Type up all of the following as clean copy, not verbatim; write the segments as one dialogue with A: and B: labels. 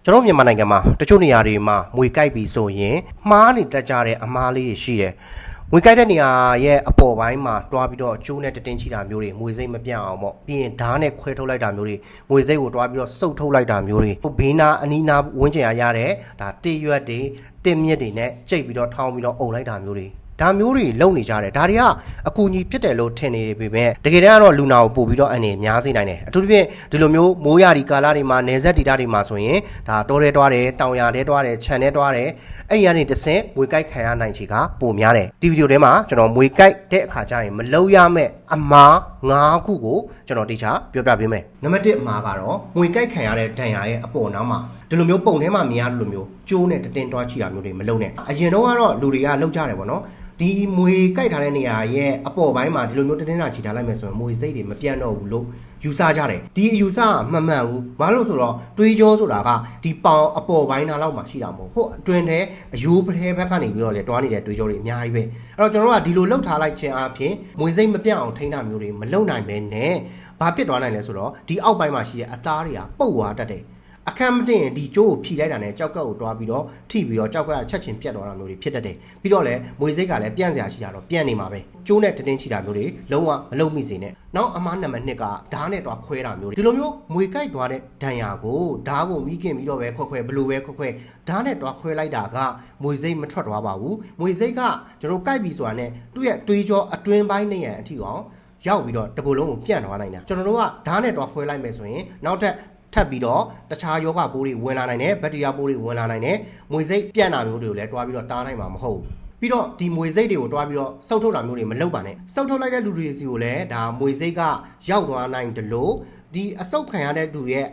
A: ကျွန်တော်မြန်မာနိုင်ငံမှာတချို့နေရာတွေမှာမွေကြိုက်ပြီးဆိုရင်မှားနေတတ်ကြတဲ့အမားလေးတွေရှိတယ်။မွေကြိုက်တဲ့နေရာရဲ့အပေါ်ပိုင်းမှာတွားပြီးတော့ကျိုးနဲ့တင်းချီတာမျိုးတွေမွေစိတ်မပြတ်အောင်ပေါ့ပြီးရင်ဓာတ်နဲ့ခွဲထုတ်လိုက်တာမျိုးတွေမွေစိတ်ကိုတွားပြီးတော့စုပ်ထုတ်လိုက်တာမျိုးတွေဘေးနာအနီးနာဝန်းကျင်ရတဲ့ဒါတေးရွက်တွေတစ်မြစ်တွေနဲ့ကြိတ်ပြီးတော့ထောင်းပြီးတော့အုံလိုက်တာမျိုးတွေဒါမျိုးတွေလုံနေကြတယ်ဒါတွေကအကူအညီဖြစ်တယ်လို့ထင်နေပေမဲ့တကယ်တမ်းကတော့လူနာကိုပို့ပြီးတော့အနေများစေနိုင်တယ်အထူးသဖြင့်ဒီလိုမျိုးမိုးရာဒီကာလတွေမှာနေဆက်ဒေတာတွေမှာဆိုရင်ဒါတောထဲတွားတယ်တောင်ယာထဲတွားတယ်ခြံထဲတွားတယ်အဲ့ဒီကနေတဆင့်မွေကြိုက်ခံရနိုင်ချေကပိုများတယ်ဒီဗီဒီယိုထဲမှာကျွန်တော်မွေကြိုက်တဲ့အခါကျရင်မလုံရမဲ့အမား9ခုကိုကျွန်တော်တိကျပြောပြပေးမယ်နံပါတ်1အမားကတော့မွေကြိုက်ခံရတဲ့ဒဏ်ရာရဲ့အပေါ်နောက်မှာဒီလိုမျိုးပုံထဲမှာမြင်ရလိုမျိုးကျိုးနဲ့တင်းတွားချီတာမျိုးတွေမလုံနဲ့အရင်တော့ကတော့လူတွေကလုံကြတယ်ပေါ့နော်ဒီမွေကြိုက်ထားတဲ့နေရာရဲ့အပေါ်ပိုင်းမှာဒီလိုမျိုးတင်းတာချီထားလိုက်မယ်ဆိုရင်မွေစိတ်တွေမပြတ်တော့ဘူးလို့ယူဆကြတယ်ဒီအယူဆမှန်မှန်ဘူးဘာလို့ဆိုတော့တွေးကြောဆိုတာကဒီပေါင်အပေါ်ပိုင်းနားလောက်မှာရှိတာမဟုတ်ဟုတ်အတွင်တဲ့အယိုးပထဲဘက်ကနေပြီးတော့လေတွားနေတဲ့တွေးကြောတွေအများကြီးပဲအဲ့တော့ကျွန်တော်တို့ကဒီလိုလှုပ်ထားလိုက်ခြင်းအပြင်မွေစိတ်မပြတ်အောင်ထိန်းတာမျိုးတွေမလုပ်နိုင်ပဲနဲ့ဘာဖြစ်သွားနိုင်လဲဆိုတော့ဒီအောက်ပိုင်းမှာရှိတဲ့အသားတွေကပုတ်သွားတတ်တယ်အခက်မတင်ဒီကျိုးကိုဖြီလိုက်တာနဲ့ကြောက်ကက်ကိုတွားပြီးတော့ထိပြီးတော့ကြောက်ကက်ချက်ချင်းပြတ်သွားတာမျိုးတွေဖြစ်တတ်တယ်ပြီးတော့လည်းမွေစိတ်ကလည်းပြန့်စရာရှိတာတော့ပြန့်နေမှာပဲကျိုးနဲ့တင်းချီတာမျိုးတွေလုံးဝမလုံမိစေနဲ့နောက်အမားနံပါတ်2ကဓာတ်နဲ့တွားခွဲတာမျိုးတွေဒီလိုမျိုးမွေကြိုက်သွားတဲ့ဒဏ်ရာကိုဓာတ်ကိုမိခင်ပြီးတော့ပဲခွဲဘလို့ပဲခွဲဓာတ်နဲ့တွားခွဲလိုက်တာကမွေစိတ်မထွက်သွားပါဘူးမွေစိတ်ကကျွန်တော်ကြိုက်ပြီးဆိုတာနဲ့သူ့ရဲ့တွေးကြောအတွင်းပိုင်းနေရန်အထိအောင်ရောက်ပြီးတော့တကူလုံးကိုပြန့်သွားနိုင်တာကျွန်တော်တို့ကဓာတ်နဲ့တွားခွဲလိုက်မယ်ဆိုရင်နောက်ထပ်ထပ်ပြီးတော့တခြားယောဂပိုးတွေဝင်လာနိုင်တယ်ဘက်တီးရီးယားပိုးတွေဝင်လာနိုင်တယ်မွေစိတ်ပြန့်တာမျိုးတွေကိုလည်းတွားပြီးတော့တားနိုင်မှာမဟုတ်ဘူးပြီးတော့ဒီမွေစိတ်တွေကိုတွားပြီးတော့စုပ်ထုတ်တာမျိုးတွေမလုပ်ပါနဲ့စုပ်ထုတ်လိုက်တဲ့လူတွေစီကိုလည်းဒါမွေစိတ်ကရောက်သွားနိုင်တယ်လို့ဒီအဆုတ်ခံရတဲ့သူရဲ့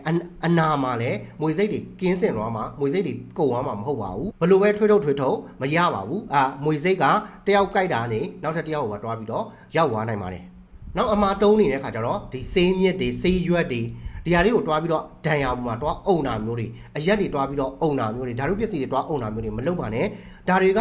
A: အနာမှာလည်းမွေစိတ်တွေကင်းစင်သွားမှာမွေစိတ်တွေကုန်သွားမှာမဟုတ်ပါဘူးဘလို့ပဲထွေးထုတ်မရပါဘူးမွေစိတ်ကတယောက်ကြိုက်တာနေနောက်ထပ်တယောက်ကိုပါတွားပြီးတော့ရောက်သွားနိုင်ပါတယ်နောက်အမာတုံးနေတဲ့ခါကျတော့ဒီဆေးမြစ်တွေဆေးရွက်တွေဒီဟာလေးကိုတွားပြီးတော့ဒဏ်ရာပေါ်မှာတွားအုံနာမျိုးတွေအရက်တွေတွားပြီးတော့အုံနာမျိုးတွေဓာတုပစ္စည်းတွေတွားအုံနာမျိုးတွေမလုပ်ပါနဲ့ဒါတွေက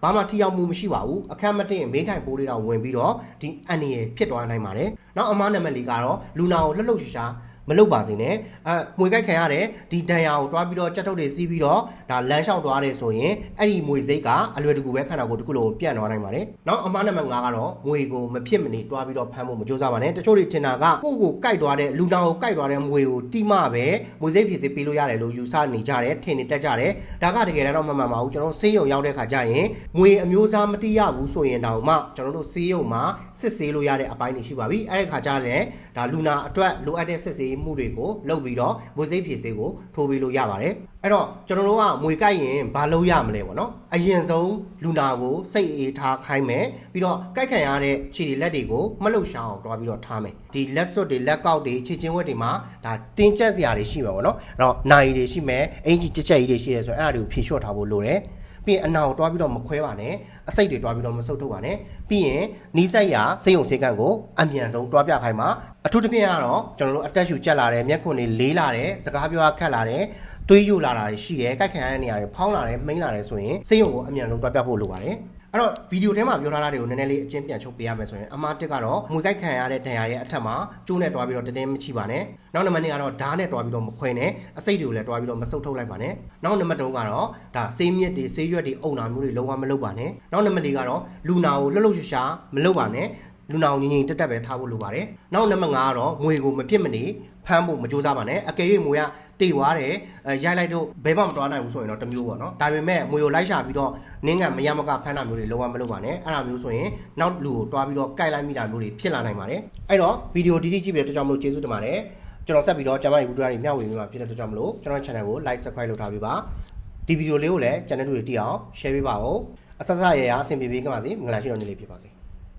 A: ဘာမှထိရောက်မှုမရှိပါဘူးအခက်မတင်မေးခိုင်ပိုးတွေတော့ဝင်ပြီးတော့ဒီအန်နီရဖြစ်သွားနိုင်ပါတယ်နောက်အမားနံပါတ်4ကတော့လူနာကိုလှုပ်ရှားမလုပ်ပါစေနဲ့မွေကြိုက်ခံရတဲ့ဒီဒဏ်ရာကိုတွားပြီးတော့ကြက်ထုတ်တွေစီးပြီးတော့ဒါလမ်းလျှောက်သွားတယ်ဆိုရင်အဲ့ဒီမွေစိတ်ကအလွယ်တကူပဲခန္ဓာကိုယ်တစ်ခုလုံးပြန့်သွားနိုင်ပါတယ်နောက်အမှားနံပါတ်5ကတော့မွေကိုမဖြစ်မနေတွားပြီးတော့ဖမ်းဖို့မကြိုးစားပါနဲ့တချို့တွေထင်တာကကိုယ့်ကိုကြိုက်သွားတဲ့လူနာကိုကြိုက်သွားတဲ့မွေကိုတိမပဲမွေစိတ်ဖြည့်စေးပေးလို့ရတယ်လို့ယူဆနေကြတယ်ထင်နေတတ်ကြတယ်ဒါကတကယ်တော့မမှန်ပါဘူးကျွန်တော်ဆေးရုံရောက်တဲ့ခါကျရင်မွေအမျိုးအစားမတိရဘူးဆိုရင်တောင်မှကျွန်တော်တို့ဆေးရုံမှာစစ်ဆေးလို့ရတဲ့အပိုင်းတွေရှိပါပြီအဲ့ဒီခါကျလည်းဒါလူနာအတွက်လိုအပ်တဲ့စစ်ဆေးမှုတွေကိုလုပ်ပြီးတော့မွေစိတ်ဖြည့်ဆေးကိုထိုးပေးလို့ရပါတယ်အဲ့တော့ကျွန်တော်တို့ကမွေကြိုက်ရင်ဘာလုပ်ရမလဲပေါ့နော်အရင်ဆုံးလူနာကိုစိတ်အေးထားခိုင်းမယ်ပြီးတော့ကြိုက်ခံရတဲ့ခြေလက်တွေကိုမလှုပ်ရှားအောင်တွားပြီးတော့ထားမယ်ဒီလက်စွပ်တွေလက်ကောက်တွေခြေချင်းဝက်တွေမှာဒါတင်းကျပ်စရာတွေရှိမှာပေါ့နော်အဲ့တော့နိုင်တွေရှိမယ်အင်ကြီးကြက်ကြီးတွေရှိတယ်ဆိုရင်အဲ့ဒါတွေကိုဖြေလျှော့ထားဖို့လိုတယ်ပြီးရင်အနာကိုတွားပြီးတော့မခွဲပါနဲ့အစိတ်တွေတွားပြီးတော့မဆုပ်ထုတ်ပါနဲ့ပြီးရင်နီးစက်ရစိတ်ယုံစေကန့်ကိုအမြန်ဆုံးတွားပြခိုင်းပါအထူးသဖြင့်ကတော့ကျွန်တော်တို့အတက်ရှူကျက်လာတယ်မျက်ခွန်တွေလေးလာတယ်စကားပြောခက်လာတယ်သွေးယိုလာတာရှိတယ်ကြိုက်ခံရတဲ့နေရာတွေဖောင်းလာတယ်မိန်းလာတယ်ဆိုရင်စိတ်ယုံကိုအမြန်ဆုံးတွားပြဖို့လိုပါတယ်အဲ့တော့ဗီဒီယိုထဲမှာပြောထားတာတွေကိုနည်းနည်းလေးအချင်းပြန်ချုပ်ပေးရမယ်ဆိုရင်အမှားတစ်ကတော့မွေကြိုက်ခံရတဲ့ဒဏ်ရာရဲ့အထက်မှာကျိုးနဲ့တွားပြီးတော့တင်းမချိပါနဲ့နောက်နံပါတ်2ကတော့ဓာတ်နဲ့တွားပြီးတော့မခွဲနဲ့အစိတ်တွေကိုလည်းတွားပြီးတော့မဆုပ်ထုတ်လိုက်ပါနဲ့နောက်နံပါတ်3ကတော့ဒါဆေးမြစ်တွေဆေးရွက်တွေအုံနာမျိုးတွေလုံးဝမလုပ်ပါနဲ့နောက်နံပါတ်4ကတော့လူနာကိုလှုပ်ရှားမလုပ်ပါနဲ့လူနာကိုငြိမ်တက်တက်ပဲထားဖို့လိုပါတယ်နောက်နံပါတ်5ကတော့မွေကိုမဖြစ်မနေဖမ်းဖို့မကြိုးစားပါနဲ့အကယ်၍မွေကတိတ်သွားတယ်ရိုက်လိုက်တော့ဘယ်မှမတွားနိုင်ဘူးဆိုရင်တော့တမျိုးပေါ့နော်ဒါပေမဲ့မွေကိုလိုက်ရှာပြီးတော့နင်းကမရမကဖမ်းတာမျိုးတွေလုံးဝမလုပ်ပါနဲ့အဲ့ဒါမျိုးဆိုရင်နောက်လူကိုတွားပြီးတော့ကြိုက်လိုက်မိတာမျိုးတွေဖြစ်လာနိုင်ပါတယ်အဲ့တော့ဗီဒီယိုဒီကြည့်ပြီးတဲ့အတွက်ကြောင့်မလို့ကျေးဇူးတင်ပါတယ်ကျွန်တော်ဆက်ပြီးတော့ကျမရဲ့ video တွေမျှဝေပေးမှာဖြစ်တဲ့အတွက်ကြောင့်မလို့ကျွန်တော် channel ကို like subscribe လုပ်ထားပေးပါဒီဗီဒီယိုလေးကိုလည်း channel တွေတိအောင် share ပေးပါဦးအဆက်ဆက်ရရအဆင်ပြေပေးကြပါစေမင်္ဂလာရှိတော်နေ့လေးဖြစ်ပါစေ